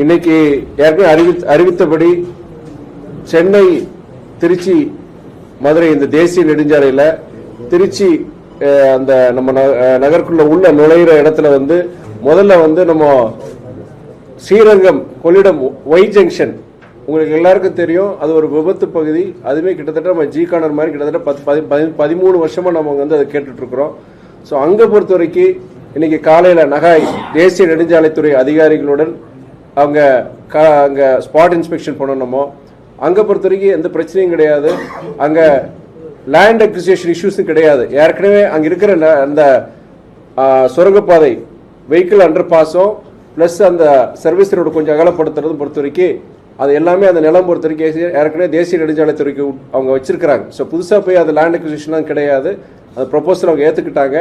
இன்னைக்கு ஏற்கனவே அறிவித்தபடி சென்னை திருச்சி மதுரை இந்த தேசிய நெடுஞ்சாலையில் திருச்சி அந்த நம்ம நகருக்குள்ள உள்ள நுழையிற இடத்துல வந்து முதல்ல வந்து நம்ம ஸ்ரீரங்கம் கொள்ளிடம் ஒய் ஜங்ஷன் உங்களுக்கு எல்லாருக்கும் தெரியும். அது ஒரு விபத்து பகுதி. அதுவே கிட்டத்தட்ட நம்ம ஜி கார்னர் மாதிரி கிட்டத்தட்ட 13 வருஷமா நம்ம வந்து அதை கேட்டுட்டு இருக்கிறோம். ஸோ அங்கே பொறுத்த வரைக்கும் இன்னைக்கு காலையில் நகாய் தேசிய நெடுஞ்சாலைத்துறை அதிகாரிகளுடன் அவங்க அங்கே ஸ்பாட் இன்ஸ்பெக்ஷன் பண்ணணுமோ. அங்கே பொறுத்த வரைக்கும் எந்த பிரச்சனையும் கிடையாது. அங்கே லேண்ட் அக்விசிஷன் இஷ்யூஸும் கிடையாது. ஏற்கனவே அங்கே இருக்கிற அந்த சுரங்கப்பாதை வெஹிக்கிள் அண்டர் பாஸும் ப்ளஸ் அந்த சர்வீஸ் ரோடு கொஞ்சம் அகலப்படுத்துறதும் பொறுத்த வரைக்கும் அது எல்லாமே அந்த நிலம் பொறுத்த வரைக்கும் ஏற்கனவே தேசிய நெடுஞ்சாலைத்துறைக்கு அவங்க வச்சிருக்கிறாங்க. ஸோ புதுசாக போய் அது லேண்ட் அக்விசிஷன்லாம் கிடையாது. அந்த ப்ரொபோசல் அவங்க ஏற்றுக்கிட்டாங்க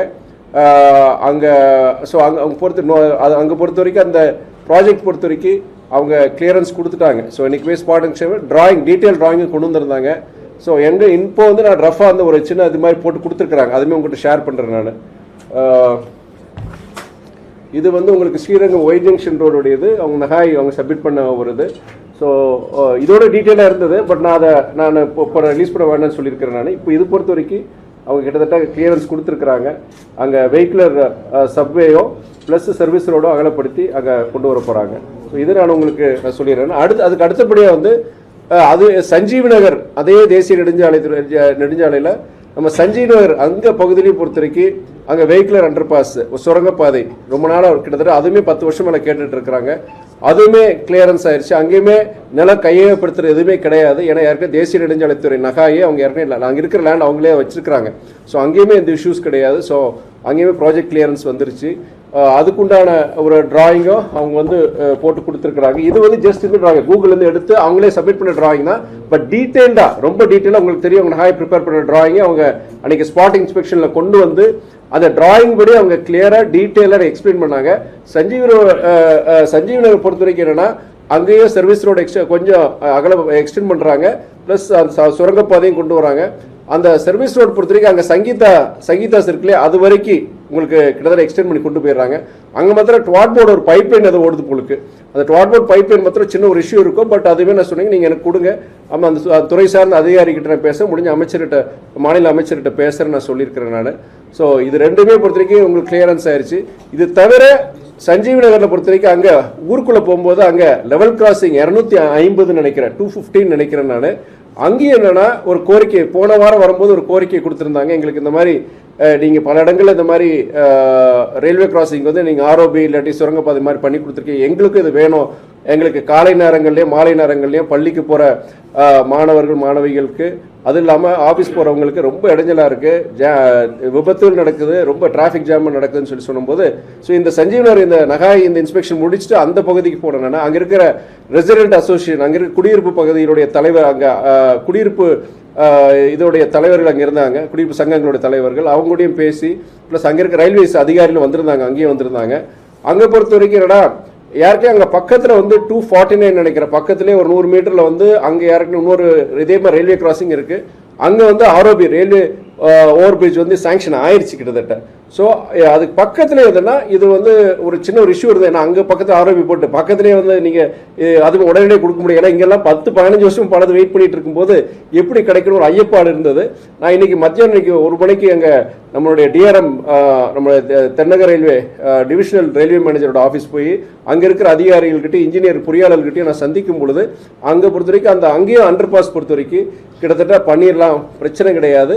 அங்கே. ஸோ அவங்க பொறுத்த வரைக்கும் அந்த ப்ராஜெக்ட் பொறுத்த வரைக்கும் அவங்க கிளியரன்ஸ் கொடுத்துட்டாங்க. ஸோ இன்னைக்கு போய் ஸ்பாட் டிராயிங் டீட்டெயில் டிராயிங்கும் கொண்டு வந்திருந்தாங்க. ஸோ இப்போ வந்து நான் ரஃபாக வந்து ஒரு சின்ன இது மாதிரி போட்டு கொடுத்துருக்குறாங்க. அதுவுமே உங்கள்கிட்ட ஷேர் பண்ணுறேன் நான். இது வந்து உங்களுக்கு ஸ்ரீரங்கம் ஒய் ஜங்ஷன் ரோடுடையது. அவங்க நகாய் அவங்க சப்மிட் பண்ண வருது. ஸோ இதோட டீட்டெயிலாக இருந்தது. பட் நான் இப்போ ரிலீஸ் பண்ண வேண்டாம்னு சொல்லியிருக்கிறேன் நான். இப்போ இது பொறுத்த வரைக்கும் அவங்க கிட்டத்தட்ட கிளியரன்ஸ் கொடுத்துருக்குறாங்க. அங்கே வெஹிக்குலர் சப்வேயோ ப்ளஸ் சர்வீஸ் ரோடோ அகலப்படுத்தி அங்கே கொண்டு வர போகிறாங்க. ஸோ இது நான் உங்களுக்கு சொல்லிடுறேன். அதுக்கு அடுத்தபடியாக வந்து அது சஞ்சீவ் நகர் அதே தேசிய நெடுஞ்சாலையில் நம்ம சஞ்சீவ் நகர் அங்கே பகுதியிலையும் பொறுத்த வரைக்கும் அங்கே வெஹிக்குலர் அண்டர் பாஸ் சுரங்கப்பாதை ரொம்ப நாளாக கிட்டத்தட்ட அதுவுமே 10 வருஷம் மேலே கேட்டுட்டு இருக்கிறாங்க. அதுவுமே கிளியரன்ஸ் ஆயிடுச்சு. அங்கேயுமே நிலம் கையகப்படுத்துறது எதுவுமே கிடையாது. ஏன்னா ஏற்கனவே தேசிய நெடுஞ்சாலைத்துறை நகாயே அவங்க ஏற்கனவே அங்கே இருக்கிற லேண்ட் அவங்களே வச்சிருக்கிறாங்க. ஸோ அங்கேயுமே எந்த இஷ்யூஸ் கிடையாது. ஸோ அங்கேயுமே ப்ராஜெக்ட் கிளியரன்ஸ் வந்துருச்சு. அதுக்குண்டான ஒரு டிராயிங்கும் அவங்க வந்து போட்டு கொடுத்துருக்குறாங்க. இது வந்து ஜஸ்ட் இது டிராயிங் கூகுள்லேருந்து எடுத்து அவங்களே சப்மிட் பண்ண டிராயிங் தான். பட் டீட்டெயில்டாக ரொம்ப டீட்டெயிலாக உங்களுக்கு தெரியும். அவங்க நகாய் ப்ரிப்பேர் பண்ண டிராயிங்கை அவங்க அன்றைக்கி ஸ்பாட் இன்ஸ்பெக்ஷனில் கொண்டு வந்து அந்த டிராயிங் படி அவங்க கிளியராக டீட்டெயிலாக எக்ஸ்பிளைன் பண்ணாங்க. சஞ்சீவ் நகர் பொறுத்த வரைக்கும் என்னன்னா அங்கேயும் சர்வீஸ் ரோடு கொஞ்சம் எக்ஸ்டெண்ட் பண்ணுறாங்க. ப்ளஸ் சுரங்கப்பாதையும் கொண்டு வராங்க. அந்த சர்வீஸ் ரோடு பொறுத்த வரைக்கும் அங்கே சங்கீதாஸ் இருக்குல்லையே அது வரைக்கும் உங்களுக்கு கிட்டத்தட்ட எக்ஸ்டெண்ட் பண்ணி கொண்டு போயிடுறாங்க. அங்கே மாத்திரம் ட்வாட் போர்டு ஒரு பைப்லைன் அது ஓடுது உங்களுக்கு. அந்த ட்வாட் போர்டு பைப்லைன் மாத்திரம் சின்ன ஒரு இஷ்யூ இருக்கும். பட் அதுவே நான் சொன்னீங்க நீங்கள் எனக்கு கொடுங்க. ஆமாம் அந்த துறை சார்ந்த அதிகாரிகிட்ட நான் பேச முடிஞ்ச அமைச்சர்கிட்ட மாநில அமைச்சர்கிட்ட பேசுகிறேன்னு நான் சொல்லியிருக்கிறேன் நான். ஸோ இது ரெண்டுமே பொறுத்த வரைக்கும் உங்களுக்கு கிளியரன்ஸ் ஆயிடுச்சு. இது தவிர சஞ்சீவ் நகரில் பொறுத்த வரைக்கும் அங்கே ஊருக்குள்ளே போகும்போது அங்கே லெவல் கிராசிங் 250 நினைக்கிறேன் 215 நினைக்கிறேன் நான். அங்கேயும் என்னன்னா ஒரு கோரிக்கை போன வாரம் வரும்போது ஒரு கோரிக்கை கொடுத்துருந்தாங்க எங்களுக்கு. இந்த மாதிரி நீங்கள் பல இடங்களில் இந்த மாதிரி ரயில்வே கிராசிங் வந்து நீங்கள் ஆர்ஓபி இல்லாட்டி சுரங்கப்பாதை மாதிரி பண்ணி கொடுத்துருக்கீங்க. எங்களுக்கும் இது வேணும். எங்களுக்கு காலை நேரங்கள்லேயும் மாலை நேரங்கள்லேயும் பள்ளிக்கு போகிற மாணவர்கள் மாணவிகளுக்கு அது இல்லாமல் ஆஃபீஸ் போகிறவங்களுக்கு ரொம்ப இடைஞ்சலாக இருக்குது. விபத்துகள் நடக்குது. ரொம்ப டிராஃபிக் ஜாம் நடக்குதுன்னு சொல்லும்போது ஸோ இந்த சஞ்சீவ் இந்த நகாய் இந்த இன்ஸ்பெக்ஷன் முடிச்சுட்டு அந்த பகுதிக்கு போனேன்னா அங்கே இருக்கிற ரெசிடென்ட் அசோசியேஷன் அங்கே இருக்க குடியிருப்பு பகுதியினுடைய தலைவர் அங்கே குடியிருப்பு இதோடைய தலைவர்கள் அங்கே இருந்தாங்க. குடியிருப்பு சங்கங்களுடைய தலைவர்கள் அவங்களோடையும் பேசி ப்ளஸ் அங்கே இருக்க ரயில்வேஸ் அதிகாரிகள் வந்திருந்தாங்க. அங்கேயும் வந்திருந்தாங்க. அங்கே பொறுத்த வரைக்கும் என்னடா யாருக்கே அங்கே பக்கத்தில் வந்து 249 நினைக்கிறேன் பக்கத்துலேயே ஒரு 100 மீட்டரில் வந்து அங்கே யாருக்குன்னு இன்னொரு இதே மாதிரி ரயில்வே கிராசிங் இருக்குது. அங்கே வந்து ஆர்ஓபி ரயில்வே ஓவர் பிரிட்ஜ் வந்து சாங்ஷன் ஆயிடுச்சு கிட்டத்தட்ட. ஸோ அதுக்கு பக்கத்தில் எதுனா இது வந்து ஒரு சின்ன ஒரு இஷ்யூ இருந்தது. ஏன்னா அங்கே பக்கத்தில் ஆர்ஓபி போட்டு பக்கத்துலேயே வந்து நீங்கள் அது உடனடியே கொடுக்க முடியும். ஏன்னா இங்கெல்லாம் 10-15 வருஷம் பலது வெயிட் பண்ணிட்டு இருக்கும்போது எப்படி கிடைக்கணும் ஒரு ஐயப்பாடு இருந்தது. நான் இன்னைக்கு மத்தியானம் 1 மணிக்கு அங்கே நம்மளுடைய டிஆர்எம் நம்மளுடைய தென்னக ரயில்வே டிவிஷனல் ரயில்வே மேனேஜரோட ஆஃபீஸ் போய் அங்கே இருக்கிற அதிகாரிகள்கிட்ட இன்ஜினியர் பொறியாளர்கிட்டையும் நான் சந்திக்கும் பொழுது அங்கே பொறுத்த வரைக்கும் அங்கேயும் அண்டர் பாஸ் பொறுத்த வரைக்கும் கிட்டத்தட்ட பண்ணிடலாம், பிரச்சனை கிடையாது.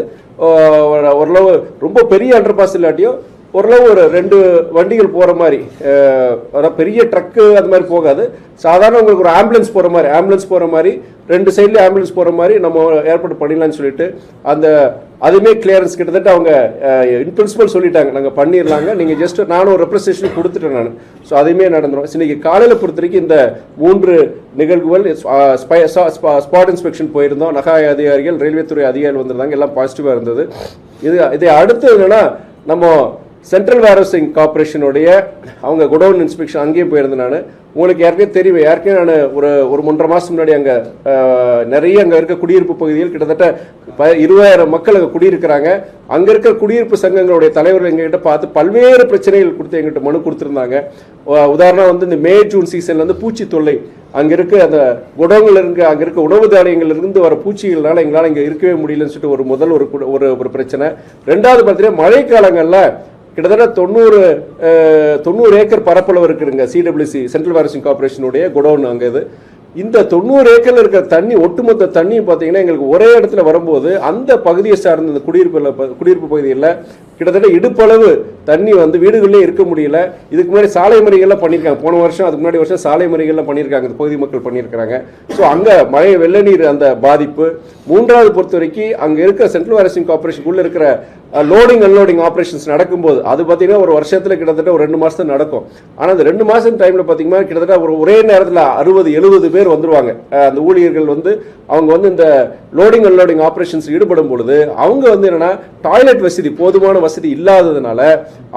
ஓரளவு ரொம்ப பெரிய அண்டர் பாஸ் இல்லாட்டியும் ஓரளவு ஒரு 2 வண்டிகள் போகிற மாதிரி பெரிய ட்ரக்கு அது மாதிரி போகாது. சாதாரண உங்களுக்கு ஒரு ஆம்புலன்ஸ் போகிற மாதிரி 2 சைட்லேயும் ஆம்புலன்ஸ் போகிற மாதிரி நம்ம ஏற்பாடு பண்ணிடலான்னு சொல்லிட்டு அதுவுமே கிளியரன்ஸ் கிட்டத்தட்ட அவங்க இன் பிரின்சிபல் சொல்லிட்டாங்க நாங்கள் பண்ணிடலாங்க. நீங்கள் ஜஸ்ட் நானும் ஒரு ரெப்ரஸன்டேஷன் கொடுத்துட்டேன் நான். ஸோ அதுவுமே நடந்துடும். இன்னைக்கு காலையில் பொறுத்த வரைக்கும் இந்த 3 நிகழ்வுகள் ஸ்பாட் இன்ஸ்பெக்ஷன் போயிருந்தோம். நகாய் அதிகாரிகள் ரயில்வே துறை அதிகாரிகள் வந்திருந்தாங்க. எல்லாம் பாசிட்டிவாக இருந்தது. இதை அடுத்து என்னன்னா நம்ம சென்ட்ரல் வேர்ஹவுசிங் கார்பரேஷனுடைய அவங்க குடோன் இன்ஸ்பெக்ஷன் அங்கேயும் போயிருந்தேன் நான். உங்களுக்கு ஏற்கனவே தெரியும், ஏற்கனவே நான் ஒரு 1.5 மாதம் முன்னாடி அங்கே நிறைய அங்கே இருக்க குடியிருப்பு பகுதியில் கிட்டத்தட்ட 20,000 மக்கள் அங்கே குடியிருக்கிறாங்க. அங்கே இருக்கிற குடியிருப்பு சங்கங்களுடைய தலைவர்கள் எங்ககிட்ட பார்த்து பல்வேறு பிரச்சனைகள் கொடுத்து எங்கிட்ட மனு கொடுத்துருந்தாங்க. உதாரணம் வந்து இந்த மே ஜூன் சீசன்ல வந்து பூச்சி தொல்லை, அங்கே இருக்க அந்த குடோன்கள் இருக்க அங்கே இருக்க உணவு தானியங்கள் இருந்து வர பூச்சிகள்னால எங்களால் இங்கே இருக்கவே முடியலன்னு சொல்லிட்டு ஒரு பிரச்சனை. ரெண்டாவது பார்த்தீங்கன்னா மழை காலங்களில் கிட்டத்தட்ட 90 ஏக்கர் பரப்பளவு இருக்குதுங்க சிடபிள்யூசி சென்ட்ரல் வேர்ஹவுசிங் கார்பரேஷனுடைய குடோன் அங்கே. இது இந்த 90 ஏக்கர்ல இருக்கிற தண்ணி, ஒட்டுமொத்த தண்ணியும் பார்த்தீங்கன்னா எங்களுக்கு ஒரே இடத்துல வரும்போது அந்த பகுதியை சார்ந்த இந்த குடியிருப்பு பகுதியில் கிட்டத்தட்ட இடுப்பளவு தண்ணி வந்து வீடுகளிலே இருக்க முடியல. இதுக்கு முன்னாடி சாலை மறியெல்லாம் பண்ணியிருக்காங்க, போன வருஷம் அதுக்கு முன்னாடி வருஷம் சாலை மறியெல்லாம் பண்ணியிருக்காங்க, இந்த பகுதி மக்கள் பண்ணியிருக்கிறாங்க. ஸோ அங்கே மழை வெள்ள நீர் அந்த பாதிப்பு. மூன்றாவது பொறுத்த வரைக்கும் அங்கே இருக்கிற சென்ட்ரல் வேர்ஹவுசிங் கார்பரேஷனுக்குள்ள இருக்கிற லோடிங் அன்லோடிங் ஆப்ரேஷன்ஸ் நடக்கும்போது அது பார்த்தீங்கன்னா ஒரு வருஷத்தில் கிட்டத்தட்ட ஒரு 2 மாதம் நடக்கும். ஆனால் அந்த 2 மாதம் டைமில் பார்த்தீங்கன்னா கிட்டத்தட்ட ஒரே நேரத்தில் 60-70 பேர் வந்துருவாங்க. அந்த ஊழியர்கள் வந்து அவங்க வந்து இந்த லோடிங் அன்லோடிங் ஆப்ரேஷன்ஸ் ஈடுபடும் பொழுது அவங்க வந்து என்னன்னா டாய்லெட் வசதி, போதுமான வசதி இல்லாததுனால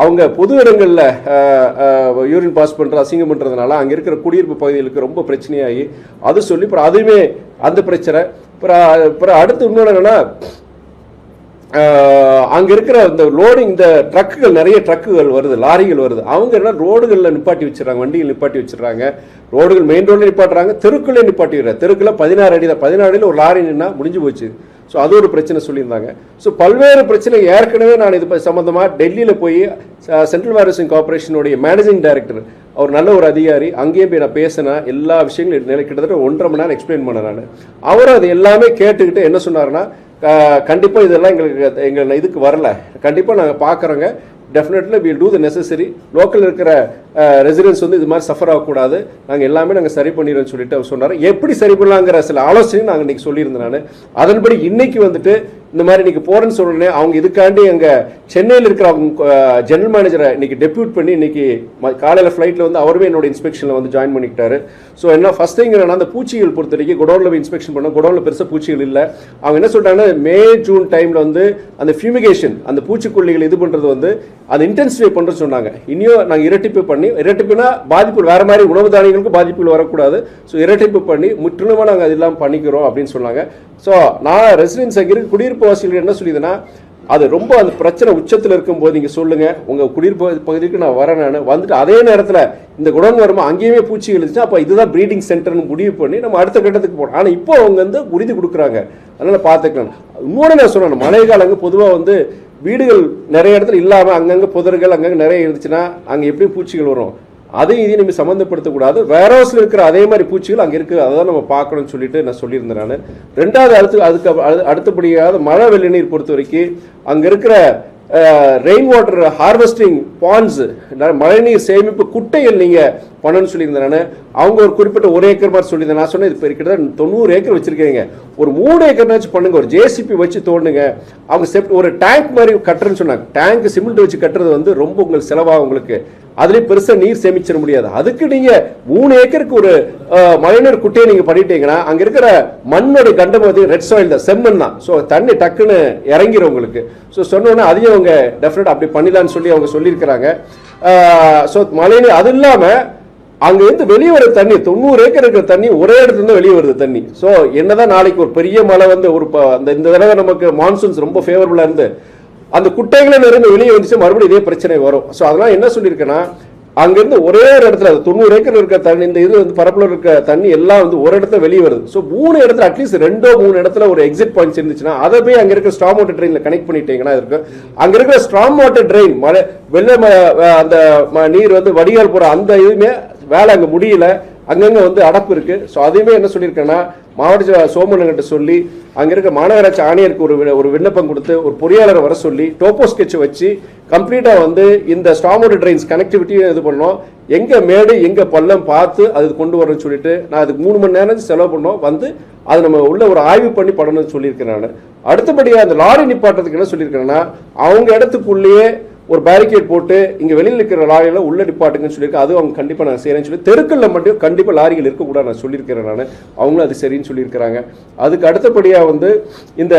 அவங்க பொது இடங்களில் யூரின் பாஸ் பண்ணுற அசிங்கம் பண்ணுறதுனால அங்கே இருக்கிற குடியிருப்பு பகுதிகளுக்கு ரொம்ப பிரச்சனையாகி அது சொல்லி அப்புறம் அதுவுமே அந்த பிரச்சனை. அப்புறம் அடுத்து இன்னொன்று என்னன்னா அங்கே இருக்கிற இந்த லோடிங் இந்த ட்ரக்குகள், நிறைய ட்ரக்குகள் வருது, லாரிகள் வருது, அவங்க என்ன ரோடுகளில் நிப்பாட்டி வச்சிடறாங்க, வண்டிகள் நிப்பாட்டி வச்சிடறாங்க, ரோடுகள் மெயின் ரோடில் நிப்பாட்டுறாங்க, தெருக்குள்ளே நிப்பாட்டி விடுறாங்க. தெருக்குள்ள 16 அடி தான், 16 அடியில் ஒரு லாரி நின்னா முடிஞ்சு போச்சு. ஸோ அது ஒரு பிரச்சனை சொல்லியிருந்தாங்க. ஸோ பல்வேறு பிரச்சனை. ஏற்கனவே நான் இது சம்மந்தமாக டெல்லியில் போய் சென்ட்ரல் வேர்ஹவுசிங் கார்பரேஷனுடைய மேனேஜிங் டைரக்டர், அவர் நல்ல ஒரு அதிகாரி, அங்கேயும் போய் நான் பேசினேன். எல்லா விஷயங்களும் கிட்டத்தட்ட 1.5 மணி நேரம் எக்ஸ்பிளைன் பண்ணேன் நான். அவரும் அது எல்லாமே கேட்டுக்கிட்டு என்ன சொன்னார்னா, கண்டிப்பாக இதெல்லாம் எங்கள் இதுக்கு வரல, கண்டிப்பாக நாங்கள் பார்க்குறோங்க, definitely will do the necessary. Local இருக்கிற ரெசிடென்ட்ஸ் வந்து இது மாதிரி சஃபர் ஆகக்கூடாது, நாங்கள் எல்லாமே நாங்கள் சரி பண்ணிடுறோம் சொல்லிட்டு அவர் சொன்னார். எப்படி சரி பண்ணலாங்கிற சில ஆலோசனையும் நாங்கள் இன்றைக்கி சொல்லியிருந்தேன் நான். அதன்படி இன்னைக்கு வந்துட்டு இந்த மாதிரி இன்னைக்கு போறேன்னு சொல்றேன். அவங்க இதுக்காண்டி அங்க சென்னையில் இருக்கிற அவங்க ஜெனரல் மேனேஜரை இன்னைக்கு டெபியூட் பண்ணி இன்னைக்கு காலையில் ஃபிளைட்ல வந்து அவருமே என்னோட இன்ஸ்பெக்ஷன்ல வந்து ஜாயின் பண்ணிக்கிட்டாரு. ஸோ என்ன ஃபர்ஸ்ட் திங் என்னன்னா, அந்த பூச்சிகள் பொறுத்த வரைக்கும் குடோன்ல போய் இன்ஸ்பெக்ஷன் பண்ண, குடோன்ல பெருசாக பூச்சிகள் இல்லை. அவங்க என்ன சொல்றாங்கன்னா, மே ஜூன் டைம்ல வந்து அந்த ஃபியூமிகேஷன், அந்த பூச்சிக்கொல்லிகள் இது பண்றது வந்து அதை இன்டென்சிஃபை பண்றது சொன்னாங்க. இனியும் நாங்கள் இரட்டிப்புனா பாதிப்பு வேற மாதிரி உணவு தானியங்களுக்கு பாதிப்புகள் வரக்கூடாது. ஸோ இரட்டிப்பு பண்ணி முற்றிலுமா நாங்கள் அது இல்லாமல் பண்ணிக்கிறோம் அப்படின்னு சொன்னாங்க. ஸோ நான் ரெசிடென்ஸ் அங்கே இருக்க குடியிருப்பு வாசிகள் என்ன சொல்லிதுன்னா, அது ரொம்ப அந்த பிரச்சனை உச்சத்தில் இருக்கும்போது நீங்கள் சொல்லுங்க, உங்கள் குடியிருப்பு பகுதிக்கு நான் வரேன். நான் வந்துட்டு அதே நேரத்தில் இந்த குடோன் வருமா அங்கேயுமே பூச்சி இருந்துச்சு, அப்போ இதுதான் ப்ரீடிங் சென்டர்னு முடிவு பண்ணி நம்ம அடுத்த கட்டத்துக்கு போனோம். ஆனால் இப்போ அவங்க வந்து உறுதி கொடுக்குறாங்க, அதனால பார்த்துக்கலாம். இன்னொன்று நான் சொன்னேன், மழை காலங்க பொதுவாக வந்து வீடுகள் நிறைய இடத்துல இல்லாமல் அங்கங்கே புதர்கள் அங்கங்கே நிறைய இருந்துச்சுன்னா அங்கே எப்படி பூச்சிகள் வரும், அதையும் இதையும் நம்ம சம்மந்தப்படுத்தக்கூடாது. வேர் ஹவுஸில் இருக்கிற அதே மாதிரி பூச்சிகள் அங்கே இருக்குது, அதை தான் நம்ம பார்க்கணும்னு சொல்லிட்டு நான் சொல்லியிருந்தேன் நான். ரெண்டாவது அடுத்தபடியாக மழை வெள்ள நீர் பொறுத்த வரைக்கும் அங்கே இருக்கிற ரெயின் வாட்டர் ஹார்வெஸ்டிங் பாண்ட்ஸ், மழைநீர் சேமிப்பு குட்டைகள் நீங்கள் பண்ணணும்னு சொல்லியிருந்தேன் நான். அவங்க ஒரு குறிப்பிட்ட 1 ஏக்கர் மாதிரி சொல்லியிருந்தேன். நான் சொன்னேன், இப்போ கிட்டத்தட்ட 90 ஏக்கர் வச்சிருக்கீங்க, ஒரு 3 ஏக்கர்னாச்சும் பண்ணுங்க, ஒரு ஜேசிபி வச்சு தோணுங்க. அவங்க ஒரு டேங்க் மாதிரி கட்டுறேன்னு சொன்னாங்க. டேங்க் சிமெண்ட் வச்சு கட்டுறது வந்து ரொம்ப உங்களுக்கு செலவாகும், உங்களுக்கு அதுலேயும் பெருசாக நீர் சேமிச்சிட முடியாது. அதுக்கு நீங்கள் 3 ஏக்கருக்கு ஒரு மழைநீர் குட்டையை நீங்கள் பண்ணிட்டீங்கன்னா அங்கே இருக்கிற மண்ணோட கண்டம் வந்து ரெட் சாயில் தான், செம்மண் தான். ஸோ தண்ணி டக்குன்னு இறங்கிடும் உங்களுக்கு. ஸோ சொன்னோன்னா அதையும் அவங்க டெஃபினட் அப்படி பண்ணிடலான்னு சொல்லி அவங்க சொல்லியிருக்கிறாங்க. ஸோ மழைநீர் அது இல்லாமல் அங்கேருந்து வெளியே வர தண்ணி, 90 ஏக்கர் இருக்கிற தண்ணி ஒரே இடத்துல இருந்து வெளியே வருது தண்ணி. ஸோ என்னதான் நாளைக்கு ஒரு பெரிய மழை வந்து இந்த தடவை நமக்கு மான்சூன்ஸ் ரொம்ப ஃபேவரபுளாக இருந்து அந்த குட்டைகளை நிறைந்து வெளியே வந்துச்சு, மறுபடியும் இதே பிரச்சனை வரும். ஸோ அதெல்லாம் என்ன சொல்லியிருக்கேன்னா, அங்கிருந்து ஒரே ஒரு இடத்துல 90 ஏக்கர் இருக்க தண்ணி, இந்த இது வந்து பரப்புல இருக்க தண்ணி எல்லாம் வந்து ஒரு இடத்துல வெளியே வருது. ஸோ 3 இடத்துல அட்லீஸ்ட் 2-3 இடத்துல ஒரு எக்ஸிட் பாயிண்ட்ஸ் இருந்துச்சுன்னா அதை போய் அங்கே இருக்க ஸ்ட்ராங் வாட்டர் ட்ரெயினில் கனெக்ட் பண்ணிட்டீங்கன்னா இருக்கு. அங்கே இருக்கிற ஸ்ட்ராங் வாட்டர் ட்ரெயின் மழை வெள்ள அந்த நீர் வந்து வடிகால் போகிற அந்த இதுவுமே வேலை அங்கே முடியல, அங்கங்கே வந்து அடப்பு இருக்கு. ஸோ அதையுமே என்ன சொல்லியிருக்கேன்னா, மாவட்ட சோமனங்கிட்ட சொல்லி அங்கே இருக்க மாநகராட்சி ஆணையருக்கு ஒரு விண்ணப்பம் கொடுத்து ஒரு பொறியாளரை வர சொல்லி டோப்போ ஸ்கெட்ச் வச்சு கம்ப்ளீட்டாக வந்து இந்த ஸ்ட்ராங் வாட்டர் ட்ரெயின்ஸ் கனெக்டிவிட்டியும் இது பண்ணோம். எங்கே மேடு எங்கே பள்ளம் பார்த்து அது கொண்டு வரணும்னு சொல்லிட்டு நான் அதுக்கு 3 மணி நேரம் செலவு பண்ணோம். வந்து அது நம்ம உள்ள ஒரு ஆய்வு பண்ணி பண்ணணும்னு சொல்லியிருக்கேன் நான். அடுத்தபடியாக அந்த லாரி நிப்பாட்டுறதுக்கு என்ன சொல்லியிருக்கேன்னா, அவங்க இடத்துக்குள்ளேயே ஒரு பேரிகேட் போட்டு இங்கே வெளியில் இருக்கிற லாரிகளை உள்ள டிப்பாட்டுங்கன்னு சொல்லியிருக்கேன். அது அவங்க கண்டிப்பாக நான் செய்கிறேன்னு சொல்லி தெருக்களில் மட்டும் கண்டிப்பாக லாரிகள் இருக்கக்கூடாது நான் சொல்லியிருக்கிறேன் நான். அவங்களும் அது சரின்னு சொல்லியிருக்கிறாங்க. அதுக்கு அடுத்தபடியாக வந்து இந்த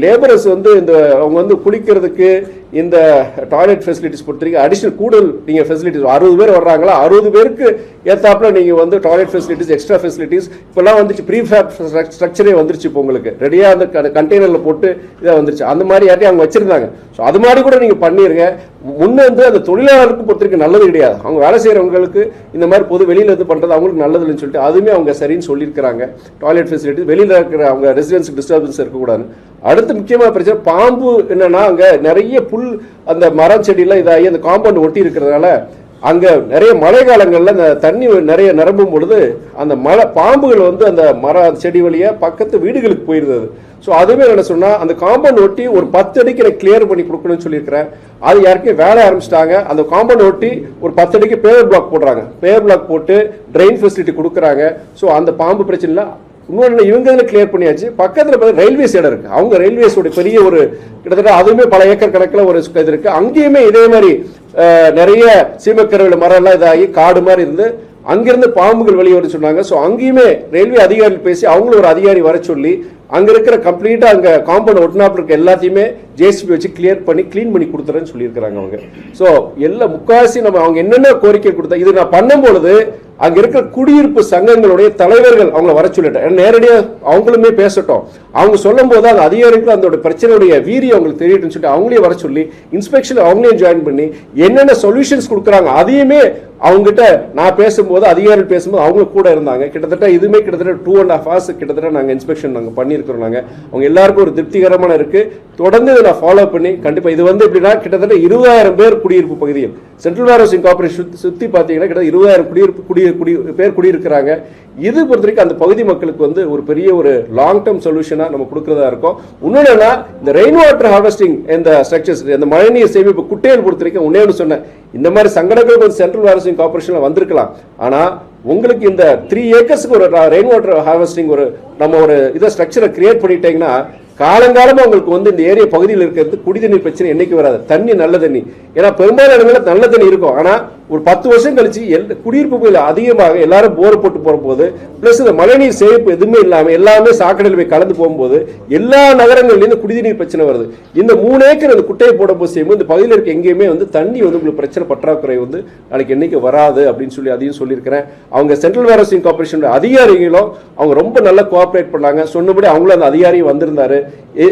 லேபரர்ஸ் வந்து இந்த அவங்க வந்து குளிக்கிறதுக்கு இந்த டாய்லெட் ஃபெசிலிட்டிஸ் பொறுத்த வரைக்கும் அடிஷனல் கூடுதல் நீங்கள் ஃபெசிலிட்டிஸ் 60 பேர் வர்றாங்களா 60 பேருக்கு ஏற்றாப்புல நீங்கள் வந்து டாய்லெட் ஃபெசிலிட்டிஸ் எக்ஸ்ட்ரா ஃபெசிலிட்டிஸ் இப்போல்லாம் வந்துச்சு ப்ரீஃபேப் ஸ்ட்ரக்சரே வந்துருச்சு இப்போ உங்களுக்கு ரெடியாக அந்த கண்டெய்னரில் போட்டு இதாக வந்துருச்சு அந்த மாதிரி யார்ட்டையும் அவங்க வச்சுருந்தாங்க ஸோ அது மாதிரி கூட நீங்கள் பண்ணிடுங்க முன்னே வந்து அந்த தொழிலாளருக்கு பொறுத்த வரைக்கும் நல்லது கிடையாது அவங்க வேலை செய்கிறவங்களுக்கு இந்த மாதிரி பொது வெளியில் இருந்து பண்ணுறது அவங்களுக்கு நல்லது இல்லைன்னு சொல்லிட்டு அதுவுமே அவங்க சரின்னு சொல்லியிருக்கிறாங்க டாய்லெட் ஃபெசிலிட்டிஸ் வெளியில் இருக்கிற அவங்க ரெசிடென்ஸுக்கு டிஸ்டர்பன்ஸ் இருக்கக்கூடாது அடுத்து முக்கியமான பிரச்சனை பாம்பு என்னன்னா அங்கே நிறைய புல் அந்த மரம் செடியெல்லாம் இதாகி அந்த காம்பவுண்ட் ஒட்டி இருக்கிறதுனால அங்கே நிறைய மழை காலங்களில் அந்த தண்ணி நிறைய நிரம்பும் பொழுது அந்த பாம்புகள் வந்து அந்த மர செடி வழியாக பக்கத்து வீடுகளுக்கு போயிருந்தது ஸோ அதுவே என்ன சொன்னால் அந்த காம்பவுண்ட் ஒட்டி ஒரு 10 அடிக்கு எனக்கு கிளியர் பண்ணி கொடுக்கணும்னு சொல்லியிருக்கிறேன் அது யாருக்கும் வேலை ஆரம்பிச்சிட்டாங்க அந்த காம்பவுண்ட் ஒட்டி ஒரு 10 அடிக்கு பேவர் பிளாக் போடுறாங்க பேவர் பிளாக் போட்டு ட்ரெயின் ஃபெசிலிட்டி கொடுக்குறாங்க ஸோ அந்த பாம்பு பிரச்சனை இல்லை இன்னொன்று இவங்க இதில் கிளியர் பண்ணியாச்சு பக்கத்தில் பார்த்தா ரயில்வேஸ் இடம் இருக்குது அவங்க ரயில்வேஸோட பெரிய ஒரு கிட்டத்தட்ட அதுவுமே பல ஏக்கர் கணக்கில் ஒரு இது இருக்குது அங்கேயுமே இதே மாதிரி நிறைய சீமக்கருவில் மரம் எல்லாம் இதாகி காடு மாதிரி இருந்து அங்கிருந்து பாம்புகள் வெளியே வர சொன்னாங்க ஸோ அங்கேயுமே ரயில்வே அதிகாரிகள் பேசி அவங்களும் ஒரு அதிகாரி வர சொல்லி அங்கே இருக்கிற கம்ப்ளீட்டாக அங்கே காம்பவுண்ட் ஒட்டினாப்பில் இருக்க எல்லாத்தையுமே ஜேசிபி வச்சு கிளியர் பண்ணி க்ளீன் பண்ணி கொடுத்துறேன்னு சொல்லியிருக்கிறாங்க அவங்க ஸோ எல்லா முக்காசி நம்ம அவங்க என்னென்ன கோரிக்கை கொடுத்தா இது நான் பண்ணும்பொழுது அங்க இருக்கிற குடியிருப்பு சங்கங்களுடைய தலைவர்கள் அவங்களை வர சொல்லிட்டேன் நேரடியாக அவங்களுமே பேசட்டும் அவங்க சொல்லும் போது அந்த அதிகாரிகள் அந்த பிரச்சனையுடைய வீரியம் அவங்களுக்கு தெரியட்டும்னு சொல்லிட்டு அவங்களே வர சொல்லி இன்ஸ்பெக்ஷன் அவங்களே ஜாயின் பண்ணி என்னென்ன சொல்யூஷன்ஸ் கொடுக்குறாங்க அதையுமே அவங்ககிட்ட நான் பேசும்போது அதிகாரிகள் பேசும்போது அவங்க கூட இருந்தாங்க கிட்டத்தட்ட இதுவுமே கிட்டத்தட்ட 2.5 hours கிட்டத்தட்ட நாங்கள் இன்ஸ்பெக்ஷன் நாங்கள் பண்ணியிருக்கிறோம் நாங்கள் அவங்க எல்லாருக்கும் ஒரு திருப்திகரமான இருக்கு தொடர்ந்து இதை நான் ஃபாலோ பண்ணி கண்டிப்பாக இது வந்து எப்படின்னா கிட்டத்தட்ட 20,000 பேர் குடியிருப்பு பகுதியில் சென்ட்ரல் வேர் ஹவுசிங் கார்பரேஷன் சுற்றி பார்த்தீங்கன்னா கிட்டத்தட்ட 20,000 பேர் குடியிருக்கிறாங்க இது பொறுத்த வரைக்கும் அந்த பகுதி மக்களுக்கு வந்து ஒரு பெரிய ஒரு லாங் டேர்ம் சொல்யூஷனாக நம்ம கொடுக்குறதா இருக்கும் இன்னொன்னா இந்த ரெயின் வாட்டர் ஹார்வெஸ்டிங் இந்த ஸ்ட்ரக்சர்ஸ் இந்த மழைநீர் சேமிப்பு குட்டைகள் பொறுத்த வரைக்கும் ஒன்னே சொன்னேன் இந்த மாதிரி சங்கடங்கள் வந்து சென்ட்ரல் வேர் ஹவுசிங் கார்பரேஷன்ல வந்திருக்கலாம் ஆனால் உங்களுக்கு இந்த 3 ஏக்கர்ஸ்க்கு ஒரு ரெயின் வாட்டர் ஹார்வெஸ்டிங் ஒரு நம்ம ஒரு இதை ஸ்ட்ரக்சரை கிரியேட் பண்ணிட்டீங்கன்னா காலங்காலமாக உங்களுக்கு வந்து இந்த ஏரியா பகுதியில் இருக்கிறது குடிதண்ணீர் பிரச்சனை என்னைக்கு வராது தண்ணி நல்ல தண்ணி ஏன்னா பெரும்பாலான இடங்களில் நல்ல தண்ணி இருக்கும் ஆனால் ஒரு 10 வருஷம் கழிச்சு குடியிருப்பு பகுதியில் அதிகமாக எல்லாரும் போர் போட்டு போகிற போது பிளஸ் இந்த மழைநீர் சேமிப்பு எதுவுமே இல்லாமல் எல்லாமே சாக்கடையில் போய் கலந்து போகும்போது எல்லா நகரங்கள்லேருந்து குடிநீர் பிரச்சனை வருது இந்த 3 ஏக்கர் அந்த குட்டையை போடும்போது செய்யும்போது இந்த பகுதியில் இருக்க எங்கேயுமே வந்து தண்ணி வந்து உங்களுக்கு பிரச்சனை பற்றாக்குறை வந்து நாளைக்கு என்னைக்கு வராது அப்படின்னு சொல்லி அதையும் சொல்லியிருக்கிறேன் அவங்க சென்ட்ரல் வேர் ஹவுசிங் கார்பரேஷன் அதிகாரிகளும் அவங்க ரொம்ப நல்லா கோஆப்ரேட் பண்ணாங்க சொன்னபடி அவங்களும் அந்த அதிகாரியும் வந்திருந்தாரு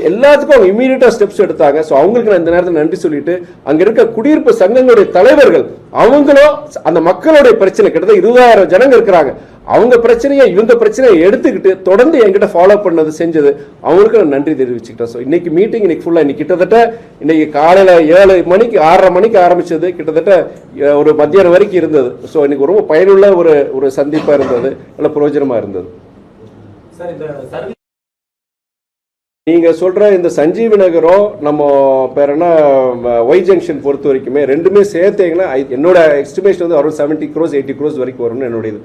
எல்லாத்துக்கும் அவங்க இமீடியட்டா ஸ்டெப்ஸ் எடுத்தாங்க ஸோ அவங்களுக்கு நான் இந்த நேரத்தில் நன்றி சொல்லிட்டு அங்க இருக்க குடியிருப்பு சங்கங்களுடைய தலைவர்கள் அவங்களும் அந்த மக்களுடைய பிரச்சனை கிட்டத்தட்ட 20,000 ஜனங்க இருக்கிறாங்க அவங்க பிரச்சனையை இவங்க பிரச்சனையை எடுத்துக்கிட்டு தொடர்ந்து என்கிட்ட ஃபாலோ பண்ணது செஞ்சது அவங்களுக்கு நான் நன்றி தெரிவிச்சுக்கிட்டேன் ஸோ இன்னைக்கு மீட்டிங் இன்னைக்கு ஃபுல்லாக இன்னைக்கு கிட்டத்தட்ட இன்னைக்கு காலையில் 7 மணிக்கு 6:30 மணிக்கு ஆரம்பிச்சது கிட்டத்தட்ட ஒரு மத்தியானம் வரைக்கும் இருந்தது ஸோ இன்னைக்கு ரொம்ப பயனுள்ள ஒரு சந்திப்பாக இருந்தது நல்ல பிரயோஜனமாக இருந்தது நீங்க சொல்ற இந்த சஞ்சீவி நகரம் நம்ம பேர் என்ன ஒய் ஜங்ஷன் பொறுத்த வரைக்குமே ரெண்டுமே சேர்த்தீங்கன்னா என்னோட எஸ்டிமேஷன் வந்து அரௌண்ட் 70 crores 80 crores வரைக்கும் வரும்னு என்னுடைய இது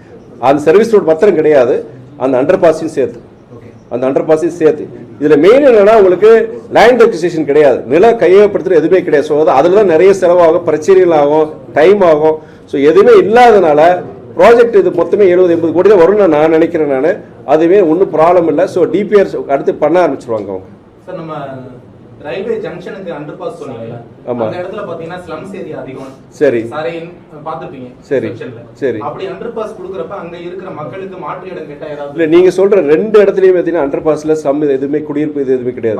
அந்த சர்வீஸ் ரோட் மாத்திரம் கிடையாது அந்த அண்டர் பாஸையும் சேர்த்து அந்த அண்டர் பாஸையும் சேர்த்து இதுல மெயின் என்னன்னா உங்களுக்கு லேண்ட் அக்விசிஷன் கிடையாது நில கையகப்படுத்துறது எதுவுமே கிடையாது ஸோ அதுல தான் நிறைய செலவாகும் பிரச்சனைகள் ஆகும் டைம் ஆகும் ஸோ எதுவுமே இல்லாதனால ப்ராஜெக்ட் இது மொத்தமே 70-80 கோடி தான் வரும்னு நான் நினைக்கிறேன் நான் அதுவே ஒன்றும் ப்ராப்ளம் இல்லை ஸோ டிபிஆர் அடுத்து பண்ண ஆரம்பிச்சிருவாங்க அவங்க சார் நம்ம ரயில்வே ஜங்ஷனுக்கு அண்டர் பாஸ் சொன்னீங்கல்ல அந்த இடத்துல பாத்தீங்கன்னா ஸ்லம்ஸ் ஏரியா அதிகம் சரி சாரையின் பாத்துப்பீங்க சரி சரி அப்படி அண்டர் பாஸ் கொடுக்கறப்ப அங்க இருக்கிற மக்களுக்கு மாற்று இடம் கேட்டா ஏதாவது இல்ல நீங்க சொல்ற 2 இடத்துலயும் பாத்தீங்கன்னா அண்டர் பாஸ்ல சம் எதுவுமே குடியிருப்பு இது எதுவுமே கிடையாது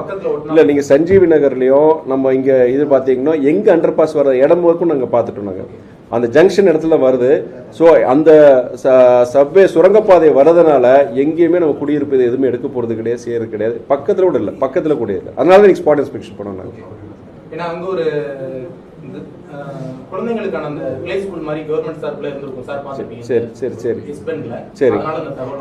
இல்ல நீங்க சஞ்சீவி நகர்லயும் நம்ம இங்க இது பாத்தீங்கன்னா எங்க அண்டர் பாஸ் வர இடம் வரைக்கும் நாங்க பாத்துட்டோம் நாங்க அந்த ஜங்ஷன் இடத்துல வருது ஸோ அந்த சப்வே சுரங்கப்பாதை வரதுனால எங்கேயுமே நம்ம குடியிருப்பு இது எதுவுமே எடுக்க போறது கிடையாது செய்யறது கிடையாது பக்கத்துல கூட இல்லை பக்கத்துல கூட இல்லை அதனால தான் ஸ்பாட் இன்ஸ்பெக்ஷன் பண்ணோம் நாங்கள் ஏன்னா அங்க ஒரு குழந்தைகளுக்கான அந்த பிளே ஸ்கூல் மாதிரி கவர்மெண்ட் சார்பில் இருந்திருக்கும் சார் பாத்துப்பீங்க சரி சரி சரி சரி